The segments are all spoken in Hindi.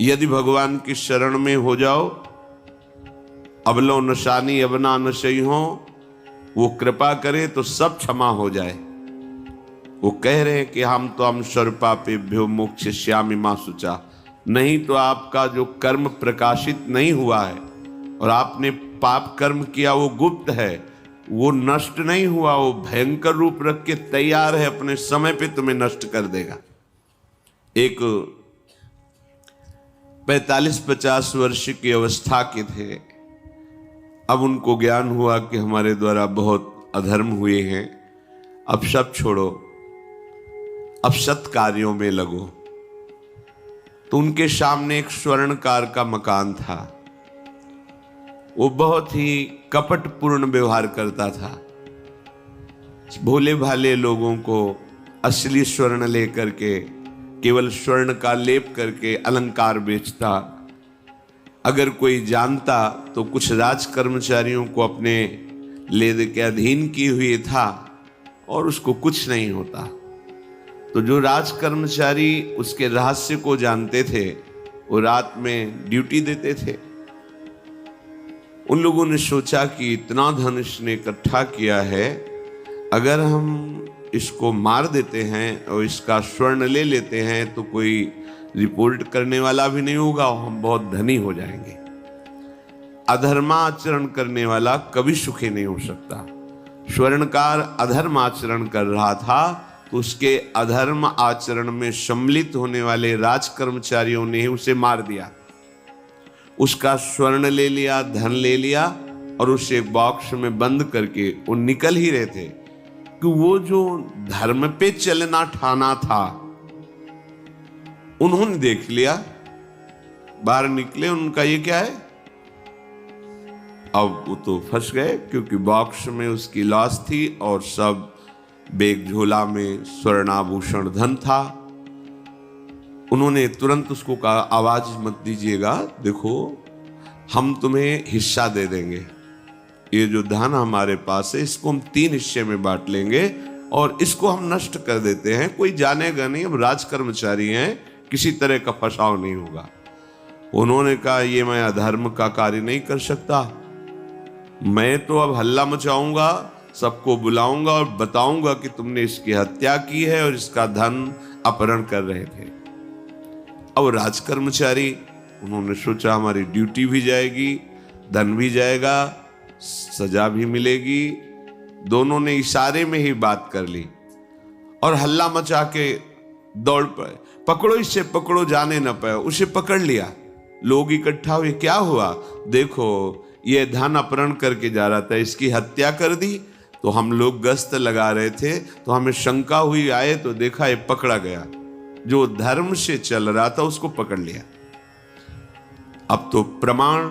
यदि भगवान की शरण में हो जाओ, अबलो नशानी अबना नशई हो, वो कृपा करे तो सब क्षमा हो जाए। वो कह रहे हैं कि हम तो हम सर्वपापेभ्यो मोक्षयिष्यामि मा शुचा। नहीं तो आपका जो कर्म प्रकाशित नहीं हुआ है और आपने पाप कर्म किया वो गुप्त है, वो नष्ट नहीं हुआ, वो भयंकर रूप रख के तैयार है, अपने समय पे तुम्हें नष्ट कर देगा। एक 45-50 वर्ष की अवस्था के थे। अब उनको ज्ञान हुआ कि हमारे द्वारा बहुत अधर्म हुए हैं, अब सब छोड़ो, अब सत् कार्यों में लगो। तो उनके सामने एक स्वर्णकार का मकान था। वो बहुत ही कपटपूर्ण व्यवहार करता था। भोले भाले लोगों को असली स्वर्ण लेकर के, केवल स्वर्ण का लेप करके अलंकार बेचता। अगर कोई जानता तो कुछ राज कर्मचारियों को अपने ले दे के अधीन किए हुए था और उसको कुछ नहीं होता। तो जो राज कर्मचारी उसके रहस्य को जानते थे वो रात में ड्यूटी देते थे। उन लोगों ने सोचा कि इतना धन इसने इकट्ठा किया है, अगर हम इसको मार देते हैं और इसका स्वर्ण ले लेते हैं तो कोई रिपोर्ट करने वाला भी नहीं होगा और हम बहुत धनी हो जाएंगे। अधर्माचरण करने वाला कभी सुखी नहीं हो सकता। स्वर्णकार अधर्म आचरण कर रहा था तो उसके अधर्म आचरण में सम्मिलित होने वाले राज कर्मचारियों ने उसे मार दिया। उसका स्वर्ण ले लिया, धन ले लिया और उसे एक बॉक्स में बंद करके वो निकल ही रहे थे कि वो जो धर्म पे चलना ठाना था उन्होंने देख लिया। बाहर निकले, उनका ये क्या है? अब वो तो फंस गए, क्योंकि बॉक्स में उसकी लाश थी और सब बैग झोला में स्वर्णाभूषण धन था। उन्होंने तुरंत उसको कहा, आवाज मत दीजिएगा, देखो हम तुम्हें हिस्सा दे देंगे, ये जो धन हमारे पास है इसको हम 3 हिस्से में बांट लेंगे और इसको हम नष्ट कर देते हैं, कोई जानेगा नहीं, हम राज कर्मचारी हैं, किसी तरह का फसाव नहीं होगा। उन्होंने कहा, ये मैं अधर्म का कार्य नहीं कर सकता, मैं तो अब हल्ला मचाऊंगा, सबको बुलाऊंगा और बताऊंगा कि तुमने इसकी हत्या की है और इसका धन अपहरण कर रहे थे। अब राज कर्मचारी, उन्होंने सोचा हमारी ड्यूटी भी जाएगी, धन भी जाएगा, सजा भी मिलेगी। दोनों ने इशारे में ही बात कर ली और हल्ला मचा के दौड़ पड़े, पकड़ो इसे, पकड़ो, जाने न पाए। उसे पकड़ लिया, लोग इकट्ठा हुए, क्या हुआ? देखो ये धन अपहरण करके जा रहा था, इसकी हत्या कर दी। तो हम लोग गश्त लगा रहे थे तो हमें शंका हुई, आए तो देखा ये पकड़ा गया, जो धर्म से चल रहा था उसको पकड़ लिया। अब तो प्रमाण,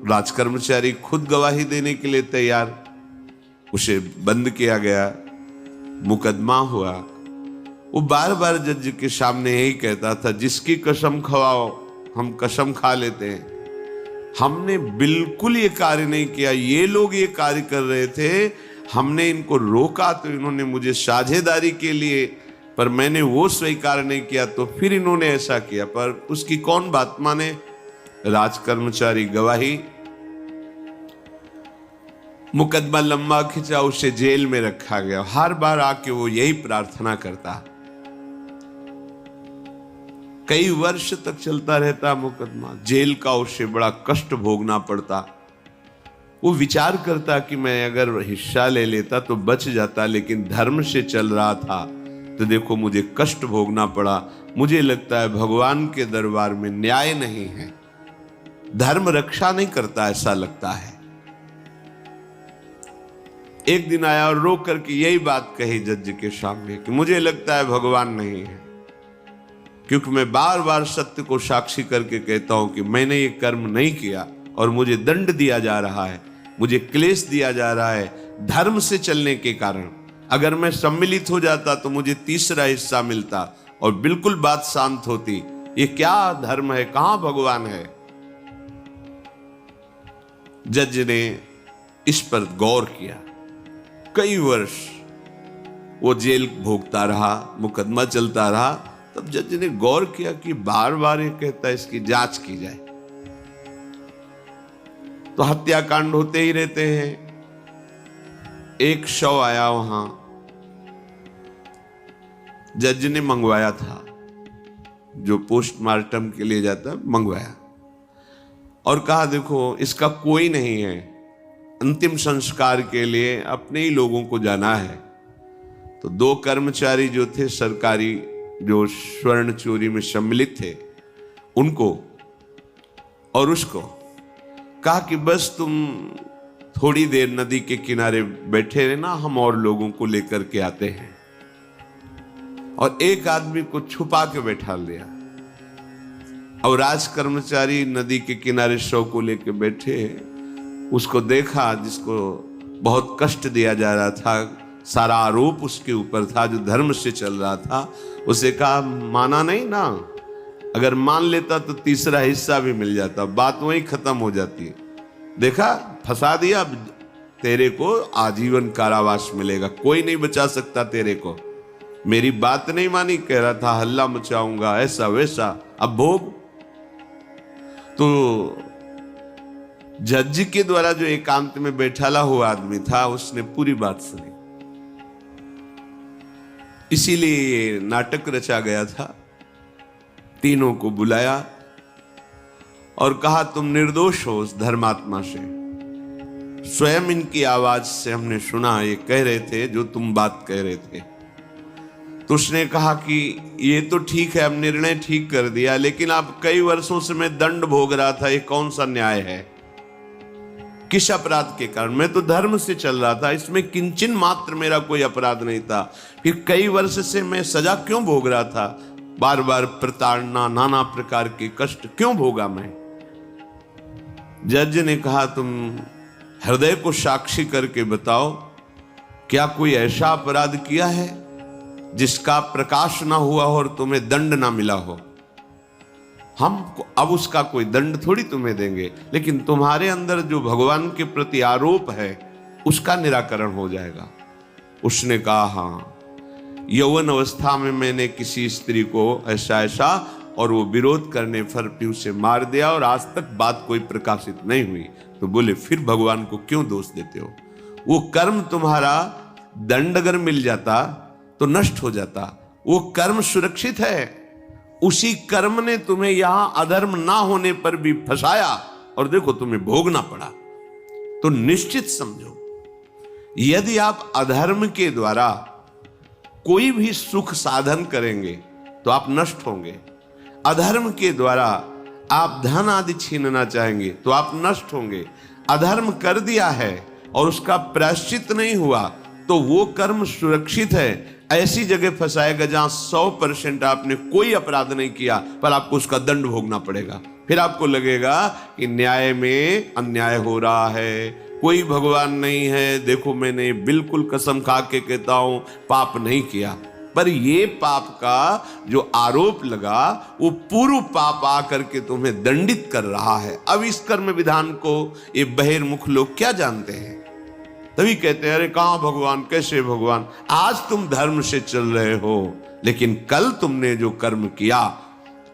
राज कर्मचारी खुद गवाही देने के लिए तैयार, उसे बंद किया गया, मुकदमा हुआ। वो बार बार जज के सामने यही कहता था, जिसकी कसम खवाओ हम कसम खा लेते हैं, हमने बिल्कुल ये कार्य नहीं किया, ये लोग ये कार्य कर रहे थे, हमने इनको रोका तो इन्होंने मुझे साझेदारी के लिए, पर मैंने वो स्वीकार नहीं किया तो फिर इन्होंने ऐसा किया। पर उसकी कौन बात माने? राज कर्मचारी गवाही, मुकदमा लंबा खिंचा, उसे जेल में रखा गया। हर बार आके वो यही प्रार्थना करता, कई वर्ष तक चलता रहता मुकदमा, जेल का उसे बड़ा कष्ट भोगना पड़ता। वो विचार करता कि मैं अगर हिस्सा ले लेता तो बच जाता, लेकिन धर्म से चल रहा था तो देखो मुझे कष्ट भोगना पड़ा। मुझे लगता है भगवान के दरबार में न्याय नहीं है, धर्म रक्षा नहीं करता, ऐसा लगता है। एक दिन आया और रो करके यही बात कही जज के सामने कि मुझे लगता है भगवान नहीं है, क्योंकि मैं बार बार सत्य को साक्षी करके कहता हूं कि मैंने ये कर्म नहीं किया और मुझे दंड दिया जा रहा है, मुझे क्लेश दिया जा रहा है धर्म से चलने के कारण। अगर मैं सम्मिलित हो जाता तो मुझे तीसरा हिस्सा मिलता और बिल्कुल बात शांत होती। ये क्या धर्म है, कहां भगवान है? जज ने इस पर गौर किया। कई वर्ष वो जेल भोगता रहा, मुकदमा चलता रहा, तब जज ने गौर किया कि बार बार ये कहता है इसकी जांच की जाए, तो हत्याकांड होते ही रहते हैं। एक शव आया वहां, जज ने मंगवाया था, जो पोस्टमार्टम के लिए जाता है, मंगवाया और कहा देखो इसका कोई नहीं है, अंतिम संस्कार के लिए अपने ही लोगों को जाना है। तो 2 कर्मचारी जो थे सरकारी, जो स्वर्ण चोरी में सम्मिलित थे, उनको और उसको कहा कि बस तुम थोड़ी देर नदी के किनारे बैठे रहना, हम और लोगों को लेकर के आते हैं। और एक आदमी को छुपा के बैठा लिया और राज कर्मचारी नदी के किनारे शव को लेकर बैठे। उसको देखा जिसको बहुत कष्ट दिया जा रहा था, सारा आरोप उसके ऊपर था, जो धर्म से चल रहा था। उसे कहा माना नहीं ना, अगर मान लेता तो तीसरा हिस्सा भी मिल जाता, बात वहीं खत्म हो जाती। देखा, फंसा दिया, तेरे को आजीवन कारावास मिलेगा, कोई नहीं बचा सकता तेरे को। मेरी बात नहीं मानी, कह रहा था हल्ला मचाऊंगा, ऐसा वैसा, अब भोग। तो जज के द्वारा जो एकांत में बैठाला हुआ आदमी था, उसने पूरी बात सुनी, इसीलिए ये नाटक रचा गया था। तीनों को बुलाया और कहा तुम निर्दोष हो उस धर्मात्मा से। स्वयं इनकी आवाज से हमने सुना, ये कह रहे थे जो तुम बात कह रहे थे। तो उसने कहा कि ये तो ठीक है, अब निर्णय ठीक कर दिया, लेकिन आप कई वर्षों से मैं दंड भोग रहा था, ये कौन सा न्याय है? किस अपराध के कारण? मैं तो धर्म से चल रहा था, इसमें किंचन मात्र मेरा कोई अपराध नहीं था, फिर कई वर्ष से मैं सजा क्यों भोग रहा था? बार बार प्रताड़ना, नाना प्रकार के कष्ट क्यों भोगा मैं? जज ने कहा तुम हृदय को साक्षी करके बताओ, क्या कोई ऐसा अपराध किया है जिसका प्रकाश ना हुआ और तुम्हें दंड ना मिला हो? हम अब उसका कोई दंड थोड़ी तुम्हें देंगे, लेकिन तुम्हारे अंदर जो भगवान के प्रति आरोप है उसका निराकरण हो जाएगा। उसने कहा हाँ, यौवन अवस्था में मैंने किसी स्त्री को ऐसा और वो विरोध करने पर भी उसे मार दिया और आज तक बात कोई प्रकाशित नहीं हुई। तो बोले फिर भगवान को क्यों दोष देते हो? वो कर्म तुम्हारा दंड अगर मिल जाता तो नष्ट हो जाता, वो कर्म सुरक्षित है। उसी कर्म ने तुम्हें यहां अधर्म ना होने पर भी फंसाया और देखो तुम्हें भोगना पड़ा। तो निश्चित समझो, यदि आप अधर्म के द्वारा कोई भी सुख साधन करेंगे तो आप नष्ट होंगे। अधर्म के द्वारा आप धन आदि छीनना चाहेंगे तो आप नष्ट होंगे। अधर्म कर दिया है और उसका प्रायश्चित नहीं हुआ तो वो कर्म सुरक्षित है। ऐसी जगह फंसाएगा जहां 100% आपने कोई अपराध नहीं किया पर आपको उसका दंड भोगना पड़ेगा। फिर आपको लगेगा कि न्याय में अन्याय हो रहा है, कोई भगवान नहीं है। देखो मैंने बिल्कुल कसम खा के कहता हूं पाप नहीं किया, पर ये पाप का जो आरोप लगा वो पूर्व पाप आकर के तुम्हें दंडित कर रहा है। अब इस कर्म विधान को ये बहिर्मुख लोग क्या जानते हैं? तभी कहते हैं अरे कहां भगवान, कैसे भगवान? आज तुम धर्म से चल रहे हो, लेकिन कल तुमने जो कर्म किया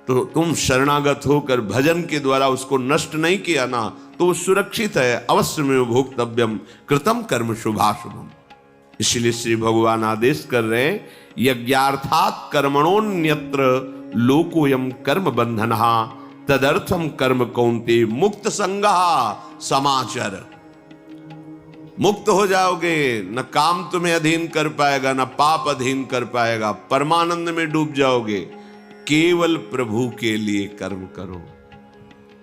तो तुम शरणागत होकर भजन के द्वारा उसको नष्ट नहीं किया ना, तो वो सुरक्षित है। अवश्य में भोक्तव्यम कृतम कर्म शुभाशुभम। इसलिए श्री भगवान आदेश कर रहे हैं यज्ञार्थात् कर्मणोन्यत्र लोकोयम कर्म बंधनः तदर्थम कर्म कौन्ते मुक्त संगः समाचर। मुक्त हो जाओगे, न काम तुम्हें अधीन कर पाएगा, न पाप अधीन कर पाएगा, परमानंद में डूब जाओगे। केवल प्रभु के लिए कर्म करो।